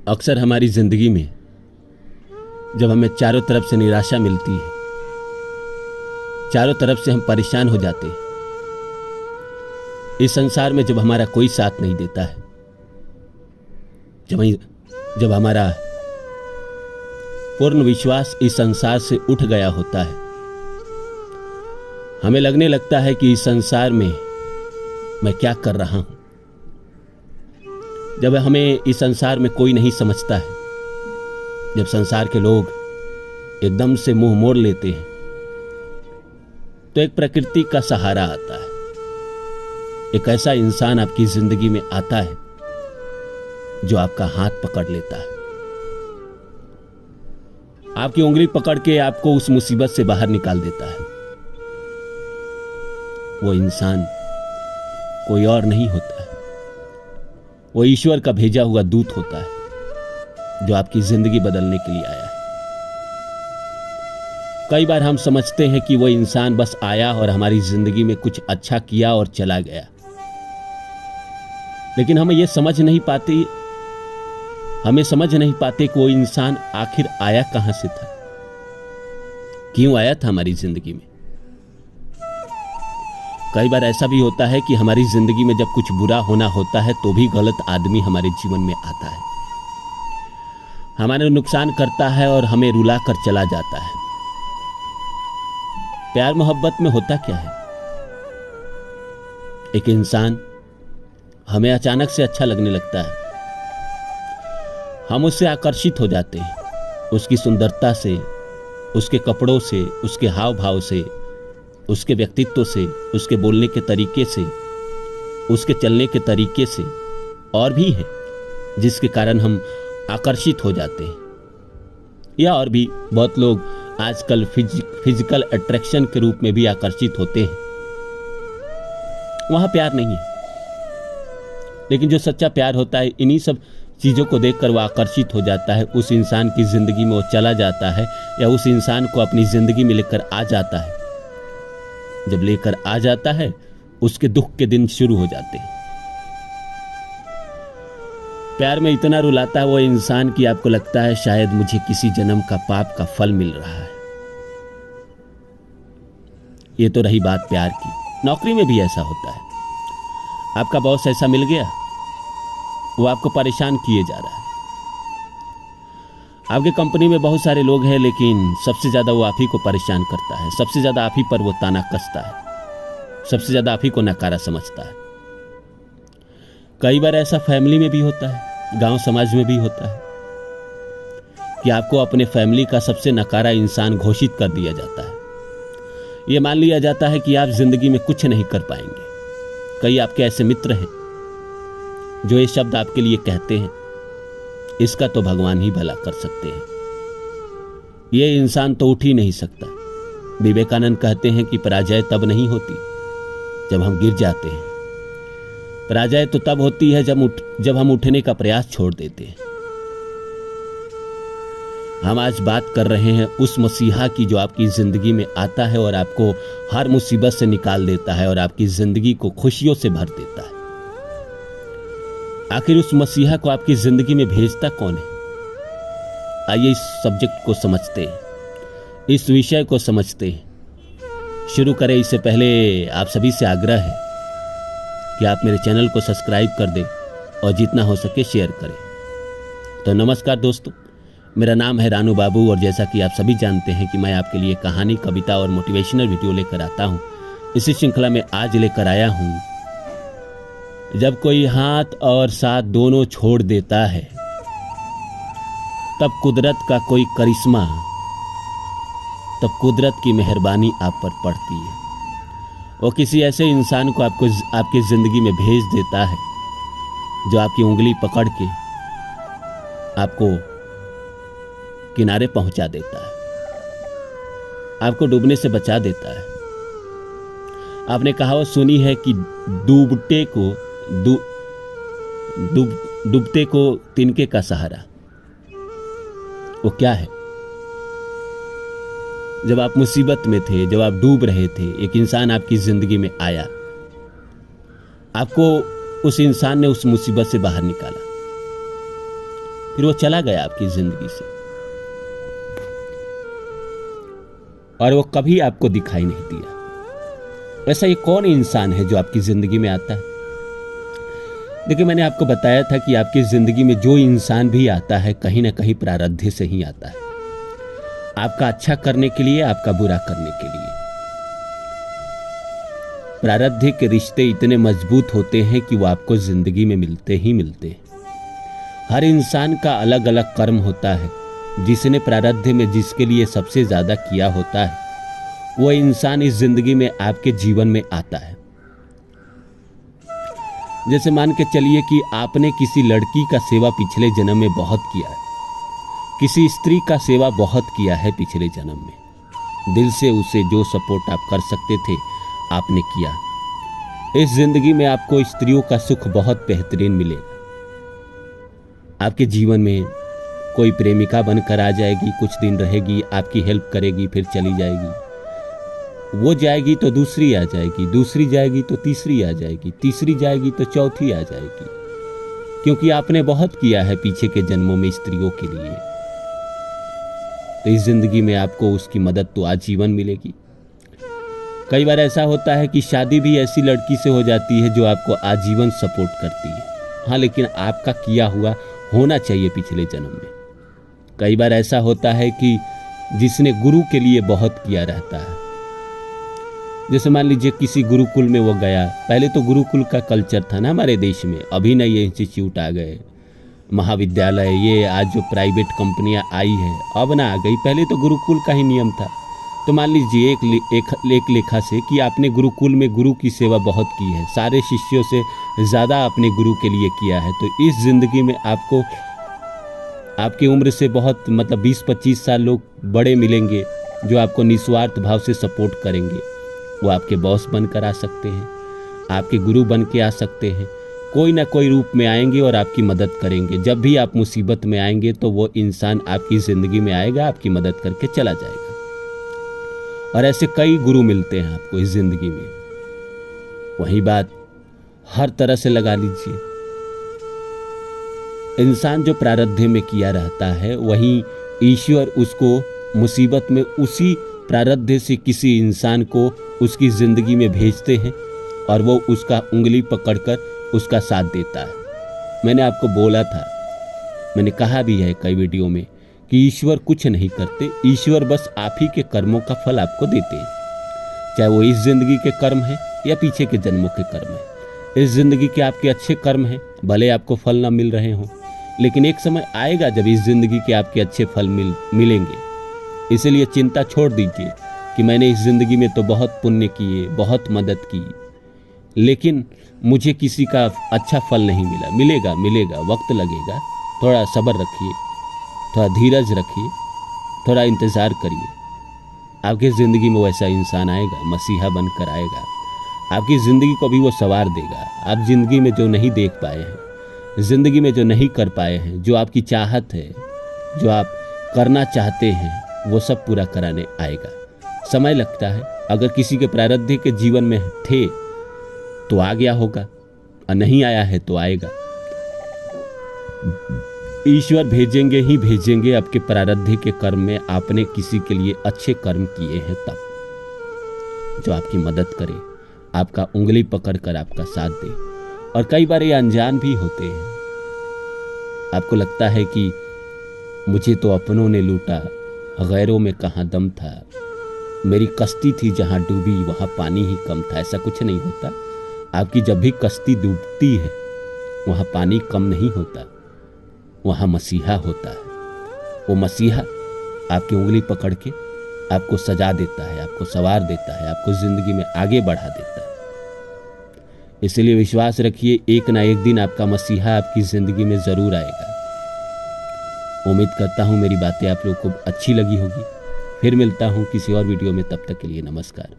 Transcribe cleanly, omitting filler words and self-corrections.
अक्सर हमारी जिंदगी में जब हमें चारों तरफ से निराशा मिलती है, चारों तरफ से हम परेशान हो जाते हैं, इस संसार में जब हमारा कोई साथ नहीं देता है, जब हमारा पूर्ण विश्वास इस संसार से उठ गया होता है, हमें लगने लगता है कि इस संसार में मैं क्या कर रहा हूं। जब हमें इस संसार में कोई नहीं समझता है, जब संसार के लोग एकदम से मुंह मोड़ लेते हैं, तो एक प्रकृति का सहारा आता है। एक ऐसा इंसान आपकी जिंदगी में आता है जो आपका हाथ पकड़ लेता है, आपकी उंगली पकड़ के आपको उस मुसीबत से बाहर निकाल देता है। वो इंसान कोई और नहीं होता है, वो ईश्वर का भेजा हुआ दूत होता है जो आपकी जिंदगी बदलने के लिए आया है। कई बार हम समझते हैं कि वो इंसान बस आया और हमारी जिंदगी में कुछ अच्छा किया और चला गया, लेकिन हमें समझ नहीं पाते कि वो इंसान आखिर आया कहां से था, क्यों आया था हमारी जिंदगी में। कई बार ऐसा भी होता है कि हमारी जिंदगी में जब कुछ बुरा होना होता है तो भी गलत आदमी हमारे जीवन में आता है, हमारे नुकसान करता है और हमें रुला कर चला जाता है। प्यार मोहब्बत में होता क्या है, एक इंसान हमें अचानक से अच्छा लगने लगता है, हम उससे आकर्षित हो जाते हैं, उसकी सुंदरता से, उसके कपड़ों से, उसके हाव भाव से, उसके व्यक्तित्व से, उसके बोलने के तरीके से, उसके चलने के तरीके से, और भी है जिसके कारण हम आकर्षित हो जाते हैं। या और भी बहुत लोग आजकल फिजिकल अट्रैक्शन के रूप में भी आकर्षित होते हैं, वहां प्यार नहीं है। लेकिन जो सच्चा प्यार होता है, इन्हीं सब चीजों को देखकर वो आकर्षित हो जाता है, उस इंसान की जिंदगी में वो चला जाता है या उस इंसान को अपनी जिंदगी में लेकर आ जाता है। जब लेकर आ जाता है, उसके दुख के दिन शुरू हो जाते हैं। प्यार में इतना रुलाता है वो इंसान कि आपको लगता है शायद मुझे किसी जन्म का पाप का फल मिल रहा है। ये तो रही बात प्यार की। नौकरी में भी ऐसा होता है, आपका बॉस ऐसा मिल गया, वो आपको परेशान किए जा रहा है। आपके कंपनी में बहुत सारे लोग हैं, लेकिन सबसे ज्यादा वो आप ही को परेशान करता है, सबसे ज्यादा आप ही पर वो ताना कसता है, सबसे ज्यादा आप ही को नकारा समझता है। कई बार ऐसा फैमिली में भी होता है, गांव समाज में भी होता है कि आपको अपने फैमिली का सबसे नकारा इंसान घोषित कर दिया जाता है। यह मान लिया जाता है कि आप जिंदगी में कुछ नहीं कर पाएंगे। कई आपके ऐसे मित्र हैं जो ये शब्द आपके लिए कहते हैं, इसका तो भगवान ही भला कर सकते हैं, ये इंसान तो उठ ही नहीं सकता। विवेकानंद कहते हैं कि पराजय तब नहीं होती जब हम गिर जाते हैं, पराजय तो तब होती है जब हम उठने का प्रयास छोड़ देते हैं। हम आज बात कर रहे हैं उस मसीहा की जो आपकी जिंदगी में आता है और आपको हर मुसीबत से निकाल देता है और आपकी जिंदगी को खुशियों से भर देता है। आखिर उस मसीहा को आपकी जिंदगी में भेजता कौन है? आइए इस सब्जेक्ट को समझते हैं, इस विषय को समझते हैं। शुरू करें इससे पहले आप सभी से आग्रह है कि आप मेरे चैनल को सब्सक्राइब कर दें और जितना हो सके शेयर करें। तो नमस्कार दोस्तों, मेरा नाम है रानू बाबू और जैसा कि आप सभी जानते हैं कि मैं आपके लिए कहानी, कविता और मोटिवेशनल वीडियो लेकर आता हूं। इसी श्रृंखला में आज लेकर आया हूं, जब कोई हाथ और साथ दोनों छोड़ देता है तब कुदरत का कोई करिश्मा, तब कुदरत की मेहरबानी आप पर पड़ती है। वो किसी ऐसे इंसान को आपकी जिंदगी में भेज देता है जो आपकी उंगली पकड़ के आपको किनारे पहुंचा देता है, आपको डूबने से बचा देता है। आपने कहावत सुनी है कि डूबते को तिनके का सहारा। वो क्या है? जब आप मुसीबत में थे, जब आप डूब रहे थे, एक इंसान आपकी जिंदगी में आया, आपको उस इंसान ने उस मुसीबत से बाहर निकाला। फिर वो चला गया आपकी जिंदगी से और वो कभी आपको दिखाई नहीं दिया। ऐसा ये कौन इंसान है जो आपकी जिंदगी में आता है? देखिए, मैंने आपको बताया था कि आपकी जिंदगी में जो इंसान भी आता है कहीं ना कहीं प्रारब्ध से ही आता है, आपका अच्छा करने के लिए, आपका बुरा करने के लिए। प्रारब्ध के रिश्ते इतने मजबूत होते हैं कि वो आपको जिंदगी में मिलते ही मिलते हैं। हर इंसान का अलग अलग कर्म होता है। जिसने प्रारब्ध में जिसके लिए सबसे ज्यादा किया होता है, वो इंसान इस जिंदगी में आपके जीवन में आता है। जैसे मान के चलिए कि आपने किसी लड़की का सेवा पिछले जन्म में बहुत किया है, किसी स्त्री का सेवा बहुत किया है पिछले जन्म में, दिल से उसे जो सपोर्ट आप कर सकते थे आपने किया। इस जिंदगी में आपको स्त्रियों का सुख बहुत बेहतरीन मिलेगा। आपके जीवन में कोई प्रेमिका बनकर आ जाएगी, कुछ दिन रहेगी, आपकी हेल्प करेगी, फिर चली जाएगी। वो जाएगी तो दूसरी आ जाएगी, दूसरी जाएगी तो तीसरी आ जाएगी, तीसरी जाएगी तो चौथी आ जाएगी, क्योंकि आपने बहुत किया है पीछे के जन्मों में स्त्रियों के लिए। तो इस जिंदगी में आपको उसकी मदद तो आजीवन मिलेगी। कई बार ऐसा होता है कि शादी भी ऐसी लड़की से हो जाती है जो आपको आजीवन सपोर्ट करती है। हाँ, लेकिन आपका किया हुआ होना चाहिए पिछले जन्म में। कई बार ऐसा होता है कि जिसने गुरु के लिए बहुत किया रहता है, जैसे मान लीजिए किसी गुरुकुल में वो गया। पहले तो गुरुकुल का कल्चर था ना हमारे देश में, अभी नए ये इंस्टीट्यूट आ गए, महाविद्यालय, ये आज जो प्राइवेट कंपनियां आई है अब ना आ गई। पहले तो गुरुकुल का ही नियम था। तो मान लीजिए एक लेखा से कि आपने गुरुकुल में गुरु की सेवा बहुत की है, सारे शिष्यों से ज़्यादा आपने गुरु के लिए किया है, तो इस जिंदगी में आपको आपकी उम्र से बहुत 20-25 साल लोग बड़े मिलेंगे जो आपको निस्वार्थ भाव से सपोर्ट करेंगे। वो आपके बॉस बनकर आ सकते हैं, आपके गुरु बन के आ सकते हैं, कोई ना कोई रूप में आएंगे और आपकी मदद करेंगे। जब भी आप मुसीबत में आएंगे तो वो इंसान आपकी ज़िंदगी में आएगा, आपकी मदद करके चला जाएगा। और ऐसे कई गुरु मिलते हैं आपको इस ज़िंदगी में। वही बात हर तरह से लगा लीजिए, इंसान जो प्रारब्ध में किया रहता है वहीं ईश्वर उसको मुसीबत में उसी प्रारब्ध से किसी इंसान को उसकी ज़िंदगी में भेजते हैं और वो उसका उंगली पकड़कर उसका साथ देता है। मैंने आपको बोला था, मैंने कहा भी है कई वीडियो में कि ईश्वर कुछ नहीं करते, ईश्वर बस आप ही के कर्मों का फल आपको देते हैं, चाहे वो इस जिंदगी के कर्म है या पीछे के जन्मों के कर्म है। इस जिंदगी के आपके अच्छे कर्म हैं, भले आपको फल ना मिल रहे हों, लेकिन एक समय आएगा जब इस जिंदगी के आपके अच्छे फल मिलेंगे। इसलिए चिंता छोड़ दीजिए कि मैंने इस जिंदगी में तो बहुत पुण्य किए, बहुत मदद की, लेकिन मुझे किसी का अच्छा फल नहीं मिला। मिलेगा, वक्त लगेगा, थोड़ा सब्र रखिए, थोड़ा धीरज रखिए, थोड़ा इंतज़ार करिए। आपकी ज़िंदगी में वैसा इंसान आएगा, मसीहा बनकर आएगा, आपकी ज़िंदगी को भी वो संवार देगा। आप ज़िंदगी में जो नहीं देख पाए हैं, ज़िंदगी में जो नहीं कर पाए हैं, जो आपकी चाहत है, जो आप करना चाहते हैं, वो सब पूरा कराने आएगा। समय लगता है, अगर किसी के प्रारब्ध के जीवन में थे तो आ गया होगा, और नहीं आया है तो आएगा। ईश्वर भेजेंगे ही भेजेंगे आपके प्रारब्ध के कर्म में। आपने किसी के लिए अच्छे कर्म किए हैं तब, जो आपकी मदद करे, आपका उंगली पकड़कर आपका साथ दे। और कई बार ये अनजान भी होते हैं। आपको लगता है कि मुझे तो अपनों ने लूटा, गैरों में कहाँ दम था, मेरी कश्ती थी जहाँ डूबी वहाँ पानी ही कम था। ऐसा कुछ नहीं होता। आपकी जब भी कश्ती डूबती है वहाँ पानी कम नहीं होता, वहाँ मसीहा होता है। वो मसीहा आपकी उंगली पकड़ के आपको सजा देता है, आपको सवार देता है, आपको ज़िंदगी में आगे बढ़ा देता है। इसलिए विश्वास रखिए, एक ना एक दिन आपका मसीहा आपकी ज़िंदगी में ज़रूर आएगा। उम्मीद करता हूँ मेरी बातें आप लोगों को अच्छी लगी होगी। फिर मिलता हूँ किसी और वीडियो में, तब तक के लिए नमस्कार।